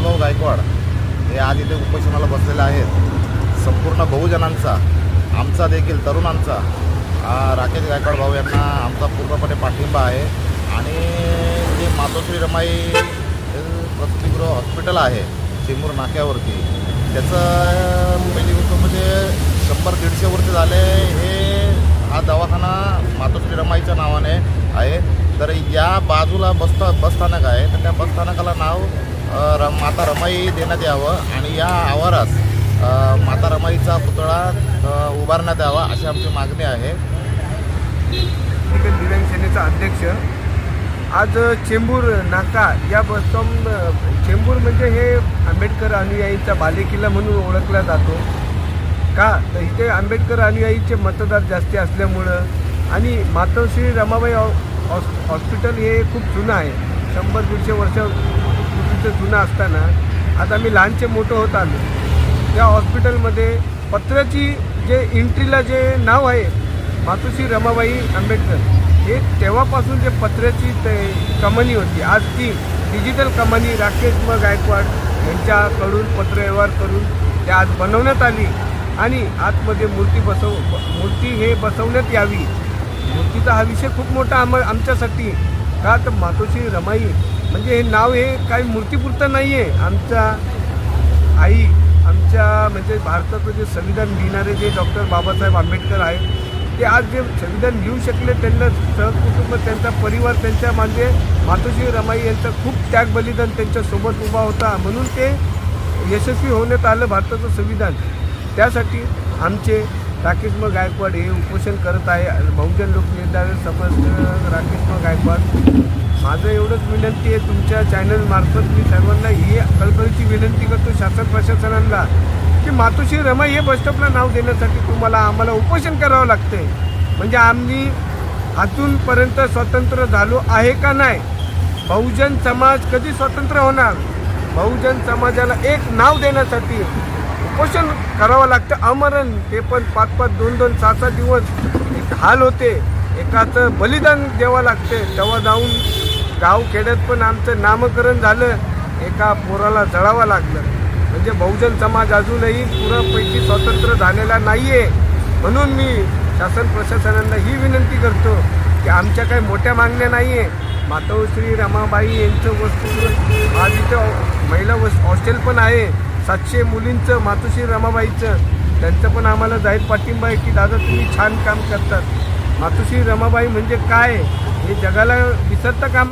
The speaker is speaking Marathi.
राजभाऊ गायकवाड हे आज इथे उपोषणाला बसलेले आहेत। संपूर्ण बहुजनांचा, आमचा देखील तरुणांचा, राकेश गायकवाड भाऊ यांना आमचा पूर्णपणे पाठिंबा आहे। आणि जे मातोश्री रमाई प्रसूतिगृह हॉस्पिटल आहे चेंबूर नाक्यावरती, त्याचं पहिली गोष्ट म्हणजे 100-150 वर्ष झाले हे हा दवाखाना मातोश्री रमाईच्या नावाने आहे। तर या बाजूला बसस्थानक आहे, तर त्या बसस्थानकाला नाव माता रमाई देण्यात यावं आणि या आवारास माता रमाईचा पुतळा उभारण्यात यावा अशी आमची मागणी आहे। दिव्यांग सेनेचा अध्यक्ष आज चेंबूर नाका या बसस्टॉप, चेंबूर म्हणजे हे आंबेडकर अनुयायीचा बालेकिल्ला म्हणून ओळखला जातो का, तर इथे आंबेडकर अनुयायीचे मतदार जास्ती असल्यामुळं आणि मातोश्री रमाबाई हॉस्पिटल हे खूप जुनं आहे, 100-150 वर्षापूर्वीचं जुनं असताना आता आम्ही लहानचे मोठं होत आलो। त्या हॉस्पिटलमध्ये पत्राची जे एंट्रीला जे नाव आहे मातोश्री रमाबाई आंबेडकर, हे तेव्हापासून जे पत्र्याची कमानी होती, आज ती डिजिटल कमानी राकेश गायकवाड यांच्याकडून पत्रव्यवहार करून ते आज बनवण्यात आली आणि आतमध्ये मूर्ती हे बसवण्यात यावी। मूर्तीचा हा विषय खूप मोठा आमच्यासाठी का, तर मातोश्री रमाई म्हणजे हे नाव हे काही मूर्तीपुरतं नाही आहे। आमच्या आई, आमच्या म्हणजे भारताचं जे संविधान लिहिणारे जे डॉक्टर बाबासाहेब आंबेडकर आहेत, ते आज जे संविधान लिहू शकले, त्यांना सहकुटुंब, त्यांचा परिवार, त्यांच्या म्हणजे मातोश्री रमाई यांचा खूप त्याग बलिदान त्यांच्यासोबत उभा होता, म्हणून ते यशस्वी होण्यात आलं भारताचं संविधान। त्यासाठी आमचे राकेश गायकवाड हे उपोषण करत आहे। बहुजन लोक निर्धारण समस्त राकेश गायकवाड, माझं एवढंच विनंती आहे तुमच्या चॅनलमार्फत, मी सर्वांना ही कळकळीची विनंती करतो शासन प्रशासनाला की मातोश्री रमाई हे बसस्टॉपला नाव देण्यासाठी आम्हाला उपोषण करावं लागते। म्हणजे आम्ही आतूनपर्यंत स्वतंत्र झालो आहे का नाही? बहुजन समाज कधी स्वतंत्र होणार? बहुजन समाजाला एक नाव देण्यासाठी उपोषण करावं लागतं, आमरण। ते पण 5-5, 2-2, 6-6 दिवस हाल होते, एकाचं बलिदान द्यावं लागते। तेव्हा जाऊन गाव खेड्यात पण आमचं नामकरण झालं, एका पोराला जळावं लागलं। म्हणजे बहुजन समाज अजूनही पुरेपैकी स्वतंत्र झालेला नाही आहे। म्हणून मी शासन प्रशासनाला ही विनंती करतो की आमच्या काही मोठ्या मागण्या नाही आहे। मातोश्री रमाबाई यांचं वस्तू आज इथं महिला हॉस्टेल पण आहे, 700 मुलींचं मातोश्री रमाबाईचं, त्यांचं पण आम्हाला जाहीर पाठिंबा आहे की दादा तुम्ही छान काम करतात। मातोश्री रमाबाई म्हणजे काय हे जगाला विसरतं काम